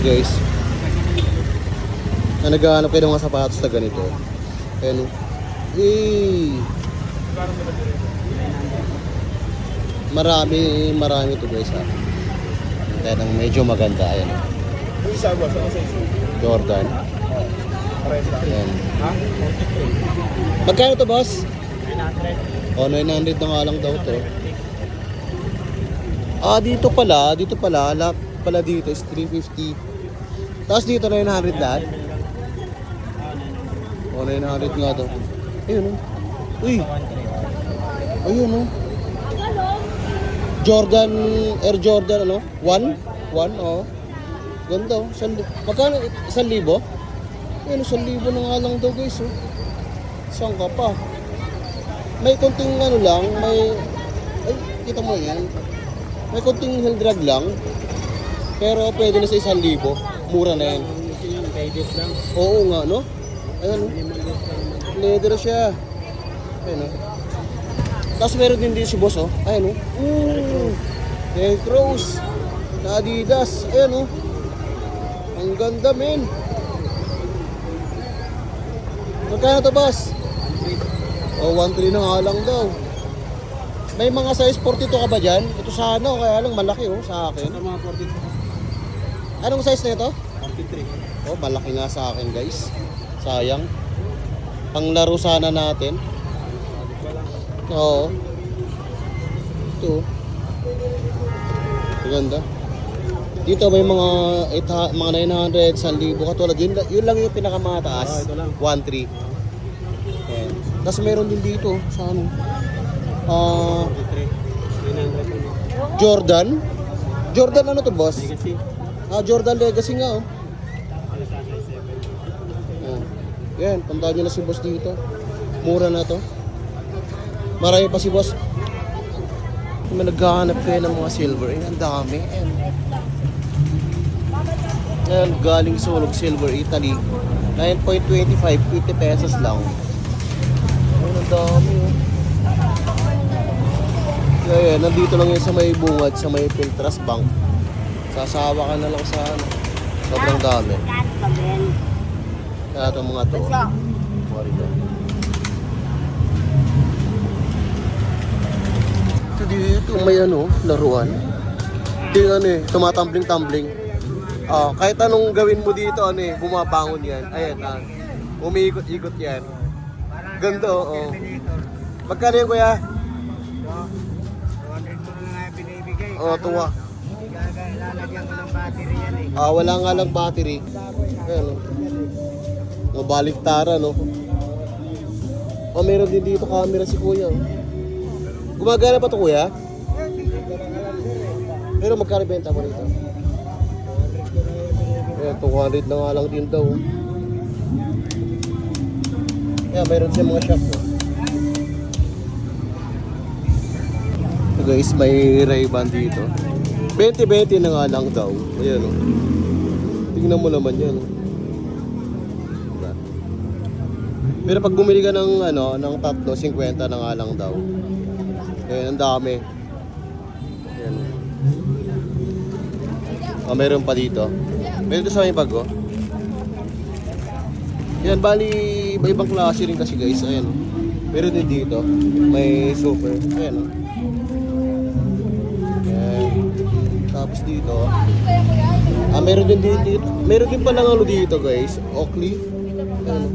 guys. Na naghahanap kayo ng mga sapatos na ganito. Ayan o. Marami ito guys ha. Kaya nang medyo maganda. Ayan o. Jordan. Ayan. Magkano to boss? 900. Oh, 900 na nga lang daw to. Dito pala. Lahat pala dito is 350. Tapos dito 900 lahat. Oh, 900 nga daw. Ayun o. Uy. Ayun o. Jordan, Air Jordan ano? 1? Oh. Ganda oh. Magkano? 1,000? Ayun, 1,000 na nga lang daw guys oh. Saan ka pa? May konting ano lang, kita mo yan. May konting heel drag lang. Pero pwede na sa 1,000. Mura na yan. Oo nga no? Ayan oh. Leather siya. Ayan oh. Tapos meron din dito si boss oh. Ayan oh. Air Cross. Na Adidas. Ayan oh. Ang ganda men. Magkano to boss? Oh, 1,300 na nga lang daw. May mga size 42 ka ba dyan? Ito sana oh, kaya lang malaki oh sa akin. Sa mga 42. Anong size na ito? 43. Oh, malaki nga sa akin guys. Sayang. Panglaro sana natin. Oo. Ito. Maganda. Dito may mga 900, 1,000 katulad. Yun lang yung pinakamataas. Ito lang. 1,300. Ayan. Tapos meron din dito sa ano. 43. 900. Jordan. Jordan ano to boss? Legacy. Jordan Legacy nga oh. Yan, puntahan nyo na si boss dito. Mura na to. Marami pa si boss. May naghahanap kayo ng mga silver. Ang dami. Ayan, galing Sulog Silver, Italy. 9.25, 50 pesos lang. Ayan, ang dami oh. Ayan, nandito lang yun sa may bungad, sa may Piltras Bank. Sasawa ka na lang sa ano. Sobrang dami. Kaya itong mga to. Ito dito may ano, laruan. Ito yung ano eh, tumatambling-tambling. Kahit anong gawin mo dito, ano eh, bumabangon yan. Ayan, umiikot-ikot yan. Ganda oh. Magkano yun kuya? 200 mo na nga binibigay. Tuwa. Lalagyan ko ng battery yan eh. Wala nga lang battery. Ayan oh. Mabaliktaran no. Meron din dito camera si kuya. Gumagana pa to kuya? Pero magkano benta mo dito? Ayan, 200 na nga lang din daw. Ayan, mayroon siya mga shop no. So guys, may Ray-Ban dito. 20-20 na nga lang daw. Ayan o. Tingnan mo naman yan. Pero pag bumili ka ng ng tatlo, 50 na nga lang daw. Ayan, ang dami. Ayan. Meron pa dito. Meron dito sa may bag oh. Ayan, bali iba-ibang klase rin kasi guys. Ayan. Meron din dito. May super. Ayan oh. Ayan. Tapos dito. Meron din dito. Meron din pala ng dito guys. Oakley. Ayan.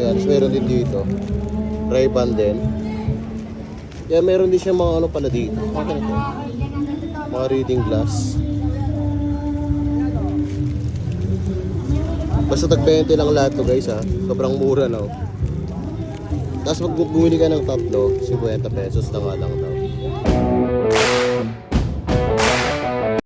Yan, meron din dito. Ray-Ban din. Yan, meron din siya mga ano pala dito. Okay na to. Mga reading glass. Basta tag-20 lang lahat to guys ha. Sobrang mura na oh. Tapos pag bumili ka ng tatlo, 50 pesos na nga lang daw.